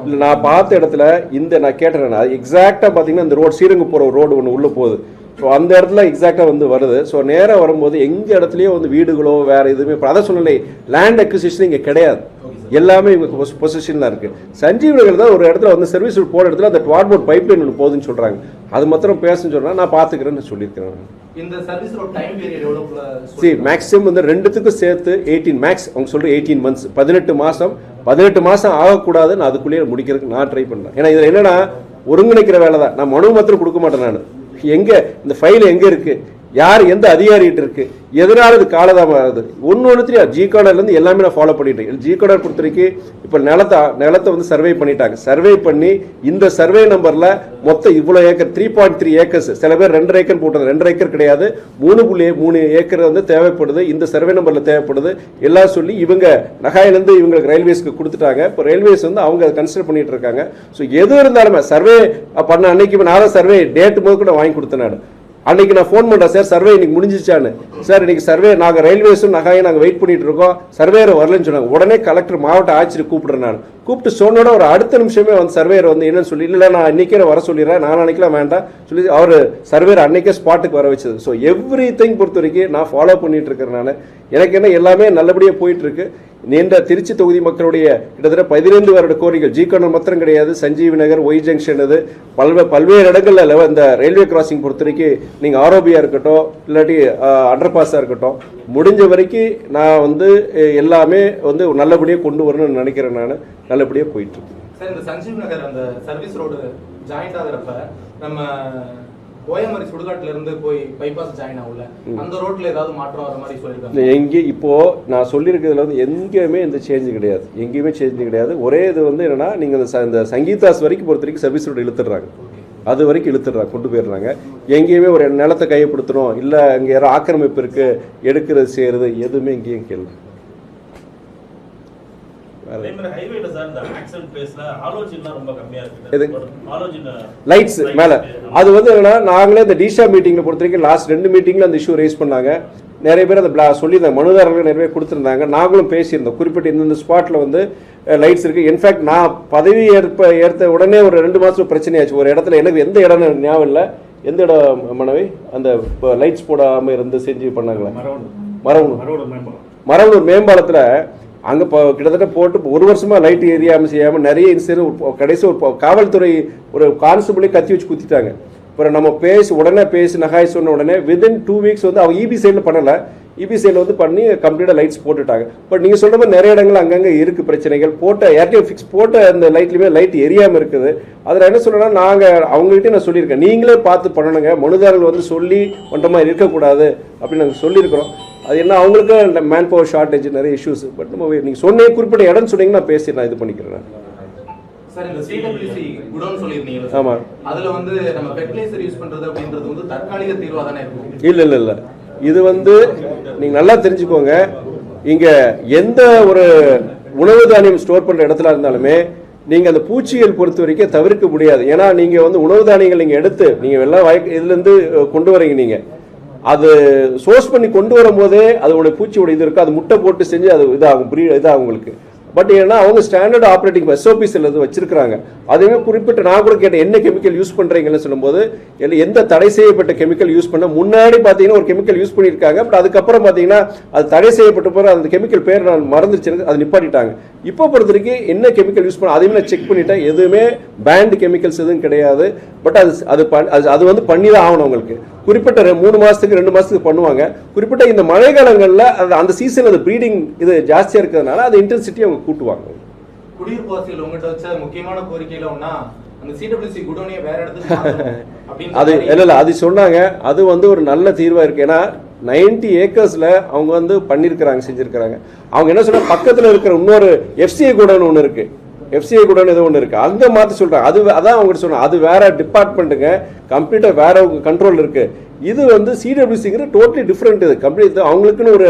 இல்லை நான் பார்த்த இடத்துல இந்த நான் கேட்டேன் எக்ஸாக்டா பாத்தீங்கன்னா இந்த ரோடு ஸ்ரீரங்கம் போற ரோடு ஒன்று உள்ள போகுது ஸோ அந்த இடத்துல எக்ஸாக்டாக வந்து வருது ஸோ நேராக வரும்போது எங்கள் இடத்துலையோ வந்து வீடுகளோ வேறு எதுவுமே அதை சொல்லலை லேண்ட் அக்விசிஷன் இங்கே கிடையாது எல்லாமே இவங்க பொசிஷன் தான் இருக்குது சஞ்சீவ் நகர் தான் ஒரு இடத்துல வந்து சர்வீஸ் ரோட் போகிற இடத்துல அந்த ட்வார்போர்ட் பைப் லைன் ஒன்று போகுதுன்னு சொல்கிறாங்க அது மாத்திரம் பேசுன்னு சொன்னால் நான் பார்த்துக்கிறேன்னு சொல்லியிருக்கிறேன் இந்த சர்வீஸ் ரோட் டைம் பீரியட் எவ்வளோ சரி மேக்ஸிமம் வந்து ரெண்டுத்துக்கும் சேர்த்து 18 மேக்ஸ் அவங்க சொல்கிற 18 months 18 மாதம் ஆகக்கூடாது நான் அதுக்குள்ளேயே முடிக்கிறதுக்கு நான் ட்ரை பண்ணுறேன் ஏன்னா இதில் என்னென்னா ஒருங்கிணைக்கிற வேலை தான் நான் மனு மாத்திரம் கொடுக்க மாட்டேன் நான் எங்கே இந்த ஃபைல் எங்கே இருக்குது யார் எந்த அதிகாரிகிட்ட இருக்கு, எதனால இது காலதாமம் ஆகுது, ஒன்றுத்தையும் ஜிகார்டர்லேருந்து எல்லாமே நான் ஃபாலோ பண்ணிட்டேன். ஜிகார்டர் பொறுத்த வரைக்கும் இப்போ நிலத்தை வந்து சர்வே பண்ணிட்டாங்க. சர்வே பண்ணி இந்த சர்வே நம்பரில் மொத்தம் இவ்வளோ ஏக்கர் 3.3 ஏக்கர்ஸ், சில பேர் 2 ஏக்கர் போட்டது, 2 ஏக்கர் கிடையாது, 3.3 ஏக்கர் வந்து தேவைப்படுது, இந்த சர்வே நம்பரில் தேவைப்படுது எல்லாம் சொல்லி இவங்க நகாயிலேருந்து இவங்களுக்கு ரயில்வேஸ்க்கு கொடுத்துட்டாங்க. இப்போ ரயில்வேஸ் வந்து அவங்க அதை கன்சிடர் பண்ணிட்டு இருக்காங்க. ஸோ எது இருந்தாலுமே சர்வே பண்ண அன்னைக்கு நான் சர்வே டேட் போது கூட வாங்கி கொடுத்தேன். நான் அன்னைக்கு நான் ஃபோன் பண்ணுறேன், சார் சர்வே இன்னைக்கு முடிஞ்சிச்சான்னு. சார் இன்னைக்கு சர்வே நாங்கள் ரயில்வேஸும் நகாயும் நாங்கள் வெயிட் பண்ணிட்டு இருக்கோம், சர்வேயர் வரலன்னு சொன்னாங்க. உடனே கலெக்டர் மாவட்ட ஆட்சியர் கூப்பிடுறேன். நான் கூப்பிட்டு சொன்னோட ஒரு அடுத்த நிமிஷமே வந்து சர்வேயர் வந்து என்னன்னு சொல்லி, இல்லை நான் இன்னைக்கே வர சொல்லிடுறேன், நான் அன்னைக்கெல்லாம் வேண்டாம் சொல்லி அவர் சர்வேயர் அன்னைக்கே ஸ்பாட்டுக்கு வர வச்சது. ஸோ எவ்ரி திங் பொறுத்த வரைக்கும் நான் ஃபாலோ பண்ணிட்டு இருக்கிறேன். நான் எனக்கு என்ன எல்லாமே நல்லபடியாக போயிட்டு இருக்கு. நீண்ட திருச்சி தொகுதி மக்களுடைய கிட்டத்தட்ட 15 வருட கோரிக்கை, ஜிகார்டர் மாத்திரம் கிடையாது, சஞ்சீவி நகர், ஒய் ஜங்ஷன், இது பல்வேறு இடங்கள்ல இந்த ரயில்வே கிராசிங் பொறுத்த வரைக்கும் நீங்கள் ஆரோபியா இருக்கட்டும் இல்லாட்டி அண்டர் பாஸாக இருக்கட்டும், முடிஞ்ச வரைக்கும் நான் வந்து எல்லாமே வந்து நல்லபடியாக கொண்டு வரணும்னு நினைக்கிறேன். நான் நல்லபடியாக போயிட்டு இருக்கேன். சார் இந்த சஞ்சீவ் நகர் அந்த சர்வீஸ் ரோடு ஜாயிண்ட் ஆகிறப்ப நம்ம ஓயமரி சுடுகாட்டுல இருந்து போய் பைபாஸ் ஜாயின் ஆகல, அந்த ரோட்ல ஏதாவது மாற்றம் வர மாதிரி சொல்லிருக்காங்க. எங்கே இப்போ நான் சொல்லியிருக்கிறதுல வந்து எங்கேயுமே இந்த சேஞ்சு கிடையாது, எங்கேயுமே சேஞ்சு கிடையாது. ஒரே இது வந்து என்னன்னா, நீங்கள் இந்த சங்கீதாஸ் வரைக்கும் பொறுத்த வரைக்கும் சர்வீஸ் ரோடு இழுத்துடுறாங்க, அது வரைக்கும் இழுத்துடுறாங்க, கொண்டு போயிடுறாங்க. எங்கேயுமே ஒரு நிலத்தை கையப்படுத்தணும், இல்லை அங்கே யாரும் ஆக்கிரமிப்பு இருக்கு எடுக்கிறது செய்யறது எதுவுமே எங்கேயும் கேள்வி. லைட்ஸ் மேல அது வந்து என்னன்னா, நாங்களே இந்த டிஷா மீட்டிங்ல பொறுத்த வரைக்கும் லாஸ்ட் 2 மீட்டிங்ல அந்த இஷ்யூ ரைஸ் பண்ணாங்க. நிறைய பேர் அதை சொல்லியிருந்தாங்க, மனுதாரர்கள் நிறைய பேர் கொடுத்துருந்தாங்க. நாங்களும் பேசியிருந்தோம், குறிப்பிட்ட இந்த ஸ்பாட்ல வந்து லைட்ஸ் இருக்கு. இன்ஃபேக்ட் நான் பதவி ஏற்ற உடனே ஒரு 2 மாசம் பிரச்சனையாச்சு. ஒரு இடத்துல எனக்கு எந்த இடம் ஞாபகம் இல்லை, எந்த இடம் மனைவி அந்த லைட்ஸ் போடாம இருந்து செஞ்சு பண்ணாங்களே, மரவனூர் மேம்பாலத்துல அங்கே கிட்டத்தட்ட போட்டு 1 வருஷமா லைட் ஏரியாமல் செய்யாமல் நிறைய இன்சிடென்ட். கடைசி ஒரு காவல்துறை ஒரு கான்ஸ்டபிளே கத்தி வச்சு குத்திட்டாங்க. அப்புறம் நம்ம உடனே நகாய் சொன்ன உடனே வித்தின் 2 வீக்ஸ் வந்து அவங்க இபி சைடில் பண்ணலை, இபி சைடில் வந்து பண்ணி கம்ப்ளீட்டாக லைட்ஸ் போட்டுட்டாங்க. பட் நீங்கள் சொல்கிற மாதிரி நிறைய இடங்கள் அங்கங்கே இருக்குது பிரச்சனைகள். ஏர்டெல் ஃபிக்ஸ் போட்ட அந்த லைட்லையுமே லைட் எரியாமல் இருக்குது. அதில் என்ன சொல்லணும்னா, நாங்கள் அவங்ககிட்ட நான் சொல்லியிருக்கேன், நீங்களே பார்த்து பண்ணணுங்க, மனுதாரர்கள் வந்து சொல்லி பண்ணுற மாதிரி இருக்கக்கூடாது அப்படின்னு நாங்கள் சொல்லியிருக்கிறோம். அது என்ன அவங்களுக்கு மேன் பவர் ஷார்டேஜ் நிறைய இஷ்யூஸ். பட் நம்ம நீங்கள் சொன்ன குறிப்பிட்ட இடம் சொன்னீங்கன்னா நான் பேசி நான் இது பண்ணிக்கிறேன். சார் இந்த சிடபிள்யூசி குடோன் சொல்லிருந்தீங்க. ஆமா, அதுல வந்து நம்ம ஃபெர்டிலைசர் யூஸ் பண்றது அப்படின்றது வந்து தற்காலிக தீர்வா தானே இருக்கும்? இல்ல இது வந்து நீங்க நல்லா தெரிஞ்சுக்கோங்க, இங்க எந்த ஒரு உணவு தானியம் ஸ்டோர் பண்ற இடத்துல இருந்தாலுமே நீங்க அந்த பூச்சிகள் பொறுத்த வரைக்கும் தவிர்க்க முடியாது. ஏன்னா நீங்க வந்து உணவு தானியங்கள் நீங்க எடுத்து நீங்க எல்லாம் இதுல இருந்து கொண்டு வரீங்க, நீங்க அது சோர்ஸ் பண்ணி கொண்டு வரும் போதே அதோட பூச்சியோட இது இருக்கும், அது முட்டை போட்டு செஞ்சு அது இதாகும் உங்களுக்கு. பட் ஏன்னா அவங்க ஸ்டாண்டர்ட் ஆப்ரேட்டிங் SOPs வச்சிருக்காங்க. அதுவே குறிப்பிட்ட நான் கூட கேட்டேன், என்ன கெமிக்கல் யூஸ் பண்றீங்கன்னு சொல்லும்போது எந்த தடை செய்யப்பட்ட கெமிக்கல் யூஸ் பண்ண, முன்னாடி பாத்தீங்கன்னா ஒரு கெமிக்கல் யூஸ் பண்ணியிருக்காங்க. பட் அதுக்கப்புறம் பாத்தீங்கன்னா அது தடை செய்யப்பட்ட பிறகு அந்த கெமிக்கல் பேர் நான் மறந்துருச்சு, அது நிப்பாட்டிட்டாங்க. இப்போ பொறுத்த வரைக்கும் என்ன கெமிக்கல் யூஸ் பண்ண அதையுமே நான் செக் பண்ணிட்டேன், எதுவுமே பேண்ட் கெமிக்கல்ஸ் எதுவும் கிடையாது. பட் அது வந்து பண்ணி தான் ஆகணும். உங்களுக்கு குறிப்பிட்ட 3 மாசத்துக்கு 2 மாசத்துக்கு பண்ணுவாங்க. குறிப்பிட்ட இந்த மழை காலங்களில் அந்த சீசன் அது ப்ரீடிங் இது ஜாஸ்தியா இருக்கிறதுனால அந்த இன்டென்சிட்டி அவங்க கூட்டுவாங்க. குடியிருப்பாசிகள் உங்கள்கிட்ட வச்ச முக்கியமான கோரிக்கையில ஒன்னா அந்த சிடபிள்யூசி குடோனியை வேற இடத்துக்கு அது இல்ல அது சொன்னாங்க. அது வந்து ஒரு நல்ல தீர்வா இருக்கு. ஏன்னா 90 ஏக்கர்ஸ்ல அவங்க வந்து பண்ணிருக்கிறாங்க, செஞ்சிருக்கிறாங்க. அவங்க என்ன சொன்னா, பக்கத்துல இருக்கிற இன்னொரு FCI குடோன் ஒன்று இருக்கு, FCI குடோன் ஏதோ ஒன்று இருக்கு, அங்க மாத்த சொல்றாங்க. அதான் அவங்க சொன்னாங்க, அது வேற டிபார்ட்மெண்ட்டுங்க, கம்ப்ளீட்டா வேற கண்ட்ரோல் இருக்கு. இது வந்து சிடபிள்யூசிங்கிற டோட்டலி டிஃப்ரெண்ட். இது கம்ப்ளீட் அவங்களுக்குன்னு ஒரு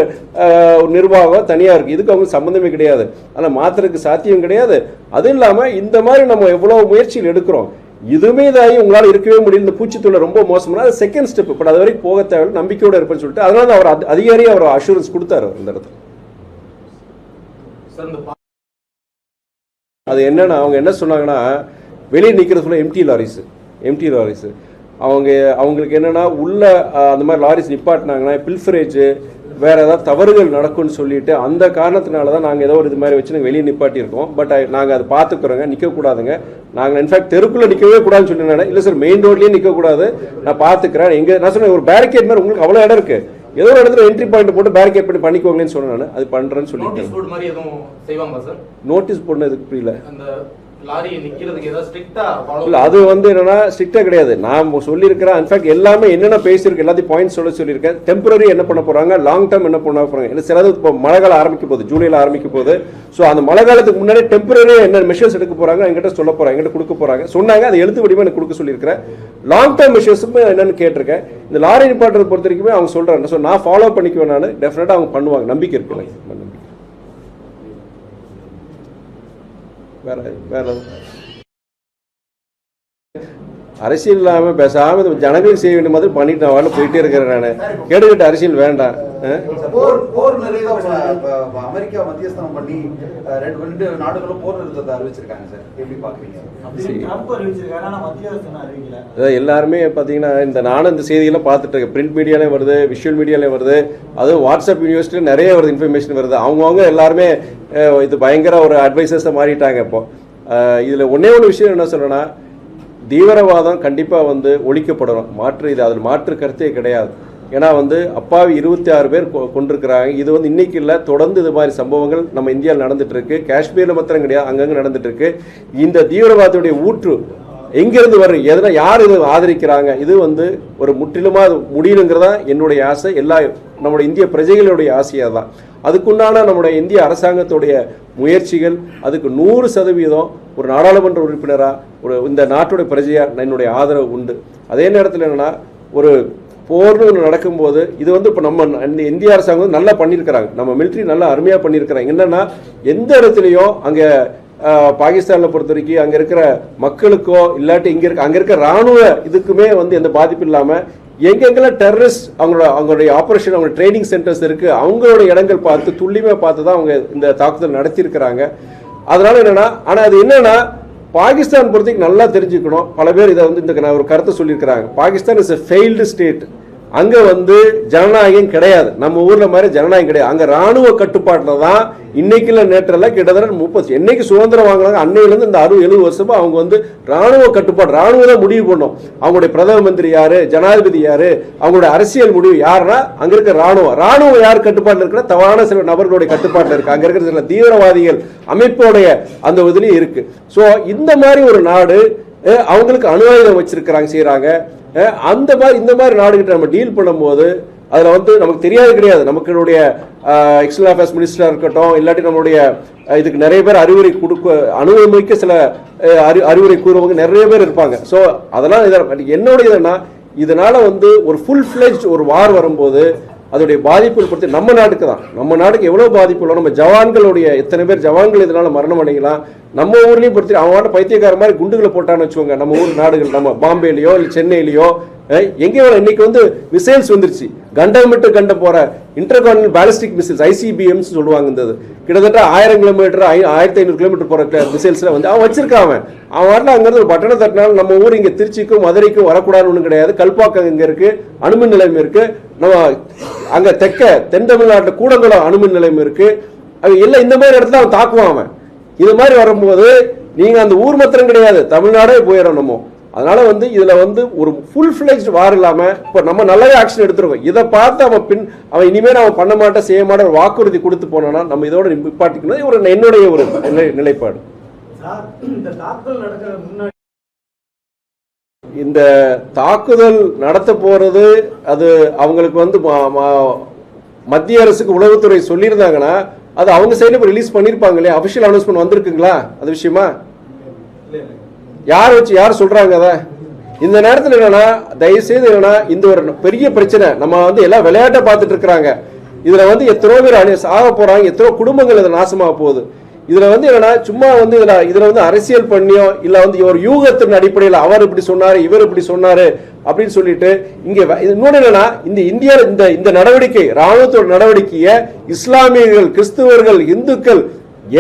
நிர்வாகம் தனியா இருக்கு, இதுக்கு அவங்க சம்பந்தமே கிடையாது. அதனால் மாத்திரக்கு சாத்தியம் கிடையாது. அதுவும் இல்லாம இந்த மாதிரி நம்ம எவ்வளவு முயற்சிகள் எடுக்கிறோம், இதுவுமே இதாகி உங்களால் இருக்கவே முடியல, இந்த பூச்சித்தொல்லை ரொம்ப மோசமான அது செகண்ட் ஸ்டெப். பட் அது வரைக்கும் போக தேவையில்லை, நம்பிக்கையோட இருப்பேன்னு சொல்லிட்டு அதனால அவர் அதிகாரியை அவர் அஷூரன்ஸ் கொடுத்தாரு இந்த இடத்துல. அது என்னன்னா, அவங்க என்ன சொன்னாங்கன்னா, வெளியே நிற்கிறது ஃபுல்லாக எம்டி லாரிஸ். அவங்களுக்கு என்னன்னா, உள்ள அந்த மாதிரி லாரிஸ் நிப்பாட்டினாங்கன்னா பில்ஃபரேஜ் வேற ஏதாவது தவறுகள் நடக்கும்னு சொல்லிட்டு அந்த காரணத்தினால தான் நாங்கள் ஏதோ ஒரு இது மாதிரி வச்சு நாங்கள் வெளியே நிப்பாட்டியிருக்கோம். பட் நாங்கள் அதை பார்த்துக்கிறோங்க, நிற்கக்கூடாதுங்க. நாங்கள் இன்ஃபேக்ட் தெருக்குள்ளே நிற்கவே கூடாதுன்னு சொல்லி, இல்லை சார் மெயின் ரோட்லேயே நிற்கக்கூடாது, நான் பார்த்துக்கிறேன். நான் சொன்னேன், ஒரு பேரிகேட் மாதிரி உங்களுக்கு அவ்வளோ இடம் இருக்கு, ஏதோ ஒரு இடத்துல என்ட்ரி பாயிண்ட் போட்டு பேரிகேட் பண்ணி பண்ணிக்கோங்களேன்னு சொன்னேன். நான் அது பண்றேன்னு சொல்லிட்டேன். நோட்டீஸ் போர்டு மாதிரி எதுவும் செய்வாங்க சார்? நோட்டீஸ் போர்டு எதுக்கு புரியல? அந்த லாரி நிக்கிறதுக்கு ஏதாவது ஸ்ட்ரிக்ட்டா இல்ல அது வந்து என்னன்னா ஸ்ட்ரிக்டா கிடையாது. நான் சொல்லியிருக்கிறேன், இன்ஃபேக்ட் எல்லாமே என்னென்ன பேசியிருக்கு எல்லாத்தையும் பாயிண்ட்ஸ் சொல்லியிருக்கேன். டெம்பரரி என்ன பண்ண போறாங்க, லாங் டேர்ம் என்ன பண்ண போறாங்க. இல்லை சிலது இப்போ மழை காலம் ஆரம்பிக்க போகுது, ஜூலைல ஆரம்பிக்க போகுது. ஸோ அந்த மழை காலத்துக்கு முன்னாடி டெம்பரரி என்ன மெஷர்ஸ் எடுக்க போறாங்க என்கிட்ட சொல்ல போறாங்க, என்கிட்ட கொடுக்க போறாங்க. சொன்னாங்க, அதை எழுத்து வடிவம் எனக்கு கொடுக்க சொல்லியிருக்கிறேன். லாங் டேர்ம் மெஷர்ஸுமே என்னன்னு கேட்டிருக்கேன். இந்த லாரி நிப்பாட்டுறதை பொறுத்த வரைக்குமே அவங்க சொல்றாங்க. ஸோ நான் ஃபாலோ பண்ணிக்குவேன், நான் டெஃபினட்டா அவங்க பண்ணுவாங்க, நம்பிக்கை இருக்கு எனக்கு. வேற வேற அரசியல் இல்லாம பேசாம ஜனங்களுக்கு செய்ய வேண்டிய மாதிரி பண்ணிட்டு நான் போயிட்டே இருக்கிறேன். நான் கேட்டுக்கிட்ட அரசியல் வேண்டாம். அமெரிக்கா மத்தியஸ்தம் பண்ணி ரெண்டு நாடுகளும் போர் நிறுத்தத்தை அறிவிச்சிருக்காங்க சார், எப்படி பாக்குறீங்க? எல்லாருமே பாத்தீங்கன்னா இந்த நானும் இந்த செய்தியெல்லாம் பார்த்துட்டு இருக்கேன். பிரிண்ட் மீடியாலையும் வருது, விஷுவல் மீடியாலையும் வருது, அதுவும் வாட்ஸ்அப் யூனிவர்சிட்டியில் நிறைய வருது, இன்ஃபர்மேஷன் வருது. அவங்கவுங்க எல்லாருமே இது பயங்கர ஒரு அட்வைசர்ஸை மாறிட்டாங்க. இப்போ இதுல ஒன்னே ஒன்று விஷயம் என்ன சொல்றேன்னா, தீவிரவாதம் கண்டிப்பாக வந்து ஒழிக்கப்படணும். அதில் மாற்று கருத்தே கிடையாது. ஏன்னா வந்து அப்பாவி 26 பேர் கொண்டிருக்கிறாங்க. இது வந்து இன்னைக்கு இல்லை, தொடர்ந்து இது மாதிரி சம்பவங்கள் நம்ம இந்தியாவில் நடந்துட்டு இருக்கு. காஷ்மீரில் மாத்திரம் கிடையாது, அங்கங்கே நடந்துட்டு இருக்கு. இந்த தீவிரவாதத்துடைய ஊற்று எங்கிருந்து வரும், எதனா யார் இது ஆதரிக்கிறாங்க, இது வந்து ஒரு முற்றிலுமாக முடியணுங்கிறதா என்னுடைய ஆசை. எல்லா நம்முடைய இந்திய பிரஜைகளுடைய ஆசையாக தான். அதுக்குண்டான நம்முடைய இந்திய அரசாங்கத்துடைய முயற்சிகள், அதுக்கு 100% ஒரு நாடாளுமன்ற உறுப்பினராக ஒரு இந்த நாட்டுடைய பிரஜையாக என்னுடைய ஆதரவு உண்டு. அதே நேரத்தில் என்னன்னா, ஒரு போர்னு ஒன்று நடக்கும்போது இது வந்து இப்போ நம்ம இந்திய அரசாங்கம் நல்லா பண்ணியிருக்கிறாங்க, நம்ம மிலிட்ரி நல்லா அருமையாக பண்ணியிருக்கிறாங்க. என்னன்னா எந்த இடத்துலையும் அங்கே பாகிஸ்தானில் பொறுத்த வரைக்கும் அங்கே இருக்கிற மக்களுக்கோ இல்லாட்டி அங்கே இருக்க ராணுவ இதுக்குமே வந்து எந்த பாதிப்பு இல்லாமல் எங்கெங்கெல்லாம் டெரரிஸ்ட் அவங்களுடைய ஆபரேஷன், அவங்க ட்ரைனிங் சென்டர்ஸ் இருக்கு, அவங்களோட இடங்கள் பார்த்து துல்லியமாக பார்த்து தான் அவங்க இந்த தாக்குதல் நடத்தியிருக்கிறாங்க. அதனால என்னன்னா, ஆனால் அது என்னன்னா பாகிஸ்தான் பொறுத்தவரைக்கும் நல்லா தெரிஞ்சுக்கணும். பல பேர் இதை வந்து இந்த ஒரு கருத்தை சொல்லியிருக்கிறாங்க. Pakistan is a failed state. அங்க வந்து ஜனநாயகம் கிடையாது, நம்ம ஊர்ல மாதிரி ஜனநாயகம் கிடையாது. அங்க ராணுவ கட்டுப்பாட்டில் தான் இன்னைக்கு இல்லை நேற்றெல்லாம் கிட்டத்தட்ட 30 என்னைக்கு சுதந்திரம் வாங்கினாங்க அன்னையிலேருந்து இந்த 60-70 வருஷமா அவங்க வந்து ராணுவ கட்டுப்பாடு, ராணுவ தான் முடிவு பண்ணும். அவங்களுடைய பிரதம மந்திரி யாரு, ஜனாதிபதி யாரு, அவங்களுடைய அரசியல் முடிவு யாருன்னா அங்க இருக்க ராணுவம் யார் கட்டுப்பாட்டில் இருக்கிற தவறான சில நபர்களுடைய கட்டுப்பாட்டில் இருக்கு. அங்க இருக்கிற சில தீவிரவாதிகள் அமைப்போடைய அந்த இதுலயும் இருக்கு. ஸோ இந்த மாதிரி ஒரு நாடு அவங்களுக்கு அணு ஆயுதம் வச்சிருக்கிறாங்க, செய்யறாங்க. அந்த மாதிரி இந்த மாதிரி நாடுகிட்ட நம்ம டீல் பண்ணும்போது அதில் வந்து நமக்கு தெரியாது கிடையாது. நமக்கு எக்ஸ்டர்னல் அஃபேர்ஸ் மினிஸ்டராக இருக்கட்டும், இல்லாட்டி நம்மளுடைய இதுக்கு நிறைய பேர் அறிவுரை அனுபவிக்க சில அறிவுரை கூறுவங்க நிறைய பேர் இருப்பாங்க. ஸோ அதெல்லாம் என்னுடைய இதுன்னா, இதனால வந்து ஒரு ஃபுல் ஃபிளெஜ்ட் ஒரு வார் வரும்போது அதோடைய பாதிப்புகள் பொறுத்து நம்ம நாட்டுக்கு தான், நம்ம நாட்டுக்கு எவ்வளவு பாதிப்பு இல்லை. நம்ம ஜவான்களுடைய எத்தனை பேர் ஜவான்கள் இதனால மரணம் அடையலாம். நம்ம ஊர்லயும் பொறுத்து அவன் பைத்தியக்கார மாதிரி குண்டுகளை போட்டான்னு வச்சுக்கோங்க. நம்ம ஊர் நாடுகள், நம்ம பாம்பேலையோ இல்லை சென்னையிலையோ எங்கேயோ இன்னைக்கு வந்து மிசைல்ஸ் வந்துருச்சு, கண்டமிட்டு கண்ட போற இன்டர்கான்டினல் பாலிஸ்டிக் மிசைல்ஸ் ICBMs சொல்லுவாங்க. இந்த கிட்டத்தட்ட 1000 கிலோமீட்டர் 1500 கிலோமீட்டர் போற மிசைல்ஸ்ல வந்து அவன் வச்சிருக்கான். அவன் அங்கிருந்து ஒரு பட்டணம் தட்டினாலும் நம்ம ஊர் இங்க திருச்சிக்கும் மதுரைக்கும் வரக்கூடாதுன்னு ஒன்றும் கிடையாது. கல்பாக்கம் இங்க இருக்கு, அணுமின் நிலையம் இருக்கு. நம்ம அங்க தென் தமிழ்நாட்டில் கூடங்குளம் அணுமின் நிலையம் இருக்கு. எல்லாம் இந்த மாதிரி இடத்துல அவன் தாக்குவான். அவன் இது மாதிரி வரும்போது நீங்க அந்த ஊர் மாத்திரம் கிடையாது, தமிழ்நாடே போயிடும் நம்ம. அதனால வந்து இதுல வந்து ஒரு ஃபுல் ஃபிளெஜ்ட் வார் இல்லாம இப்ப நம்ம நல்லாவே ஆக்ஷன் எடுத்துருக்கோம். இதை பார்த்து அவன் இனிமேல் அவன் பண்ண மாட்டேன் செய்ய மாட்டேன் ஒரு வாக்குறுதி கொடுத்து போனா நம்ம இதோட நிப்பாட்டிக்கணும். என்னுடைய ஒரு நிலைப்பாடு. இந்த தாக்குதல் நடத்த போறது அது அவங்களுக்கு வந்து மத்திய அரசுக்கு உளவுத்துறை சொல்லியிருந்தாங்கன்னா அது அவங்க சைடுல ரிலீஸ் பண்ணிருப்பாங்களே, அபிஷியல் அனௌன்ஸ்மெண்ட் வந்திருக்குங்களா அது விஷயமா? யார் சொல்றாங்க? அத இந்த நேரத்தில் என்னன்னா, தயவுசெய்து என்னன்னா, இந்த ஒரு பெரிய பிரச்சனை நம்ம வந்து எல்லாம் விளையாட்ட பார்த்துட்டு இருக்கிறாங்க. இதுல வந்து எத்தனோ பேர் சாக போறாங்க, எத்தனோ குடும்பங்கள் இதுல நாசமாக போகுது. இதுல வந்து என்னன்னா, சும்மா வந்து இதுல வந்து அரசியல் பண்ணியோ இல்ல வந்து ஒரு யூகத்தின் அடிப்படையில் அவர் இப்படி சொன்னாரு இவர் இப்படி சொன்னாரு அப்படின்னு சொல்லிட்டு இங்க இன்னொன்னு என்னன்னா, இந்த இந்தியாவில் இந்த நடவடிக்கை ராணுவத்தோட நடவடிக்கையை இஸ்லாமியர்கள், கிறிஸ்துவர்கள், இந்துக்கள்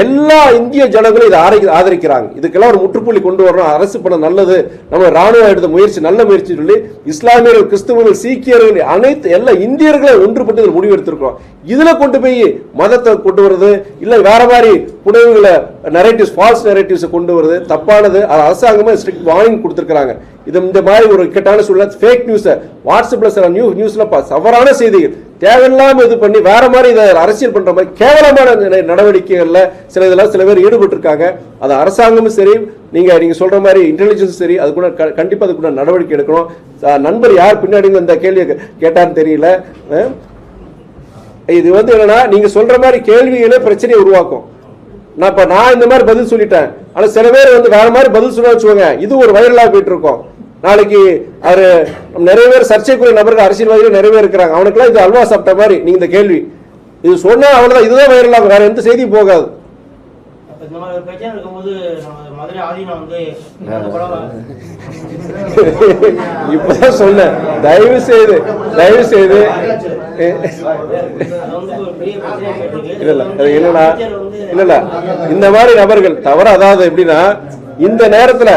எல்லா இந்திய ஜனங்களும் இதை ஆதரிக்கிறாங்க. இதுக்கெல்லாம் ஒரு முற்றுப்புள்ளி கொண்டு வரணும். அரசு பண்ண நல்லது, நம்ம ராணுவம் எடுத்த முயற்சி நல்ல முயற்சி சொல்லி இஸ்லாமியர்கள், கிறிஸ்தவர்கள், சீக்கியர்கள் அனைத்து எல்லா இந்தியர்களை ஒன்றுபட்டு முடிவு எடுத்திருக்கிறோம். இதுல கொண்டு போய் மதத்தை கொண்டு வருது இல்ல வேற மாதிரி புனைவுகளை நரேட்டிவ்ஸ், ஃபால்ஸ் நரேட்டிவ்ஸ் கொண்டு வருது தப்பானது. அரசாங்கமே ஸ்ட்ரிக்ட் வார்னிங் கொடுத்திருக்காங்க. இது இந்த மாதிரி ஒரு இக்கட்டான சூழ்நிலை ஃபேக் நியூஸை வாட்ஸ்அப்ல சில நியூஸ்ல தவறான செய்திகள் தேவையில்லாம இது பண்ணி வேற மாதிரி இதை அரசியல் பண்ற மாதிரி கேவலமான நடவடிக்கைகள்ல சில பேர் ஈடுபட்டு இருக்காங்க. அது அரசாங்கமும் சரி, நீங்க சொல்ற மாதிரி இன்டெலிஜென்ஸ் சரி, அது கூட கண்டிப்பா அதுக்கு நடவடிக்கை எடுக்கணும். நண்பர் யார் பின்னாடி இந்த கேள்வியை கேட்டான்னு தெரியல. இது என்னன்னா, நீங்க சொல்ற மாதிரி கேள்விகளே பிரச்சனையை உருவாக்கும். நான் இந்த மாதிரி பதில் சொல்லிட்டேன், ஆனா சில பேர் வேற மாதிரி பதில் சொல்ல வச்சுக்கோங்க, இது ஒரு வைரலா போயிட்டு இருக்கோம். நாளைக்கு அவரு நிறைய பேர் சர்ச்சைக்குரிய நபர்கள் அரசியல்வாதிகள் நிறைய பேர் இருக்கிறாங்க, அவனுக்குலாம் இது அல்வா சாப்பிட்ட மாதிரி நீங்க இந்த கேள்வி இது சொன்னா அவ்வளவுதான், இதுதான் வைரல் ஆகும், வேற எந்த செய்தியும் போகாது. இந்த மாதிரி ஒரு பிரச்சனை இருக்கும்போது மதுரை ஆதீனம் இப்பதான் சொன்னேன், தயவு செய்து இல்ல இந்த மாதிரி நபர்கள் தவற, அதாவது எப்படின்னா இந்த நேரத்துல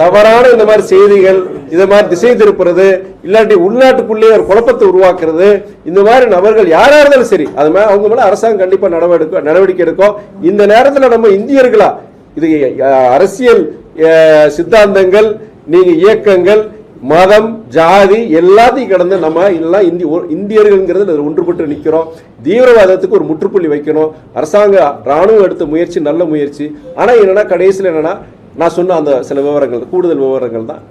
தவறான இந்த மாதிரி செய்திகள், இந்த மாதிரி திசை திருப்புறது, இல்லாட்டி உள்நாட்டுக்குள்ளேயே ஒரு குழப்பத்தை உருவாக்குறது, இந்த மாதிரி நபர்கள் யாரா இருந்தாலும் சரி, அது மாதிரி அவங்க மேல அரசாங்கம் கண்டிப்பா நடவடிக்கை எடுக்கும். இந்த நேரத்துல நம்ம இந்தியர்களா இது அரசியல் சித்தாந்தங்கள், நீங்க இயக்கங்கள், மதம், ஜாதி எல்லாத்தையும் கடந்து நம்ம எல்லாம் இந்தியர்கள் ஒன்றுபட்டு நிக்கிறோம். தீவிரவாதத்துக்கு ஒரு முற்றுப்புள்ளி வைக்கணும். அரசாங்க ராணுவம் எடுத்த முயற்சி நல்ல முயற்சி. ஆனா என்னன்னா கடைசியில் என்னன்னா நான் சொன்ன அந்த சில விவரங்கள், கூடுதல் விவரங்கள் தான்